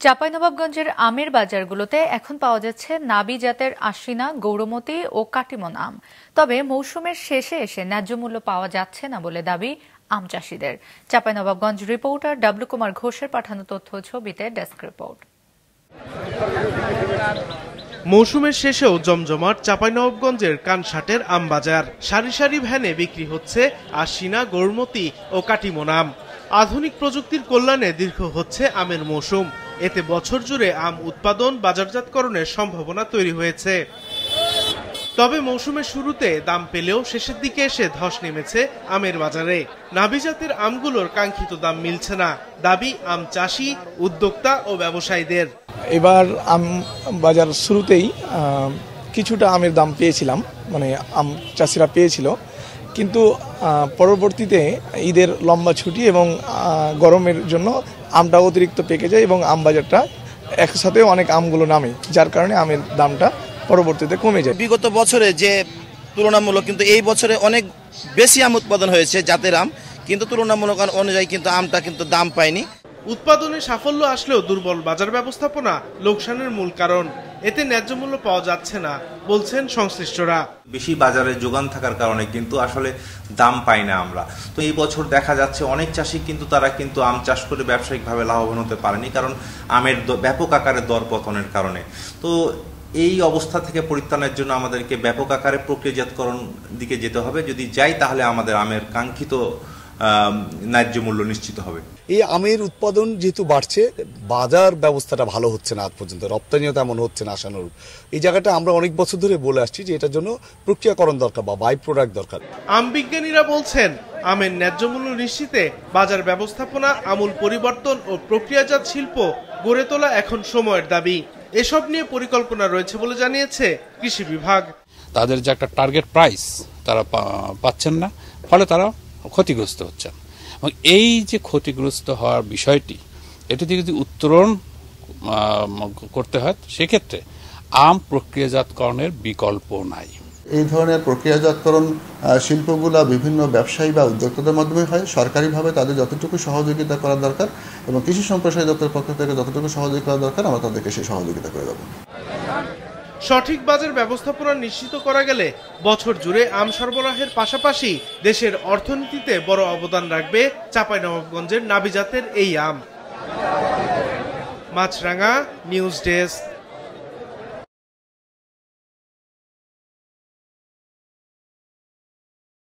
চাঁপাইনবাবগঞ্জের আমের বাজারগুলোতে এখন পাওয়া যাচ্ছে নাবি জাতের আশিনা, গৌরমতি ও কাটিমন আম। তবে মৌসুমের শেষে এসে ন্যায্য মূল্য পাওয়া যাচ্ছে না বলে দাবি আম চাষিদের। চাঁপাইনবাবগঞ্জ রিপোর্টার ডাব্লু কুমার ঘোষের পাঠানো তথ্য ছবিতে ডেস্ক রিপোর্ট। মৌসুমের শেষেও জমজমাট চাঁপাইনবাবগঞ্জের কানসাটের আম বাজার। সারি সারি ভ্যানে বিক্রি হচ্ছে আশিনা, গৌরমতি ও কাটিমন আম। আধুনিক প্রযুক্তির কল্যাণে দীর্ঘ হচ্ছে আমের মৌসুম। এতে বছর জুড়ে আম উৎপাদন, বাজারজাতকরণের সম্ভাবনা তৈরি হয়েছে। তবে মৌসুমের শুরুতে দাম পেলেও শেষের দিকে এসে ধস নেমেছে আমের বাজারে। নাবি জাতের আমগুলোর কাঙ্ক্ষিত দাম মিলছে না, দাবি আম চাষি, উদ্যোক্তা ও ব্যবসায়ীদের। এবার আম বাজার শুরুতেই কিছুটা আমের দাম পেয়েছিলাম, মানে আম চাষিরা পেয়েছিল, কিন্তু পরবর্তীতে ঈদের লম্বা ছুটি এবং গরমের জন্য আমটা অতিরিক্ত পেকে যায় এবং আম বাজারটা একসাথে অনেক আমগুলো নামে, যার কারণে আমের দামটা পরবর্তীতে কমে যায়। বিগত বছরে যে তুলনামূলক কিন্তু এই বছরে অনেক বেশি আম উৎপাদন হয়েছে জাতের আম, কিন্তু তুলনামূলক অনুযায়ী কিন্তু আমটা কিন্তু দাম পায়নি। উৎপাদনে সাফল্য আসলেও দুর্বল বাজার ব্যবস্থাপনা লোকসানের মূল কারণ। এতে ন্যায্য মূল্য পাওয়া যাচ্ছে না বলছেন সংশ্লিষ্টরা। বেশি বাজারে যোগান থাকার কারণে কিন্তু আসলে দাম পাই না আমরা। তো এই বছর দেখা যাচ্ছে অনেক চাষি কিন্তু তারা কিন্তু আম চাষ করে ব্যবসায়িকভাবে লাভবান হতে পারেনি, কারণ আমের ব্যাপক আকারে দর পতনের কারণে। তো এই অবস্থা থেকে পরিত্রাণের জন্য আমাদেরকে ব্যাপক আকারে প্রক্রিয়াজাতকরণ দিকে যেতে হবে। যদি যাই তাহলে আমাদের আমের কাঙ্ক্ষিত ন্যায্য মূল্য নিশ্চিত হবে। এই আমের উৎপাদন যেহেতু বাড়ছে, বাজার ব্যবস্থাটা ভালো হচ্ছে না, আজ পর্যন্ত রপ্তানিও তেমন হচ্ছে না আশানুরূপ। এই জায়গাটা আমরা অনেক বছর ধরে বলে আসছি যে এটার জন্য প্রক্রিয়াকরণ দরকার বা বাই প্রোডাক্ট দরকার। আম বিজ্ঞানীরা বলছেন আমের ন্যায্য মূল্য নিশ্চিতে বাজার ব্যবস্থাপনা, আমূল পরিবর্তন ও প্রক্রিয়াজাত শিল্প গড়ে তোলা এখন সময়ের দাবি। এসব নিয়ে পরিকল্পনা রয়েছে বলে জানিয়েছে কৃষি বিভাগ। তাদের যে একটা টার্গেট প্রাইস তারা পাচ্ছেন না, ফলে তারা ক্ষতিগ্রস্ত হচ্ছেন। এবং এই যে ক্ষতিগ্রস্ত হওয়ার বিষয়টি, এটি থেকে যদি উত্তরণ করতে হয় সেক্ষেত্রে আম প্রক্রিয়াজাতকরণের বিকল্প নাই। এই ধরনের প্রক্রিয়াজাতকরণ শিল্পগুলো বিভিন্ন ব্যবসায়ী বা উদ্যোক্তাদের মাধ্যমে হয়। সরকারিভাবে তাদের যতটুকু সহযোগিতা করা দরকার এবং কৃষি সম্প্রসারণ দপ্তরের পক্ষ থেকে যতটুকু সহযোগিতা করা দরকার আমরা তাদেরকে সেই সহযোগিতা করে দেব। সঠিক বাজার ব্যবস্থাপনা নিশ্চিত করা গেলে বছর জুড়ে আম সরবরাহের পাশাপাশি দেশের অর্থনীতিতে বড় অবদান রাখবে চাঁপাইনবাবগঞ্জের নাবি জাতের এই আম। মাছরাঙা, নিউজ ডেস্ক।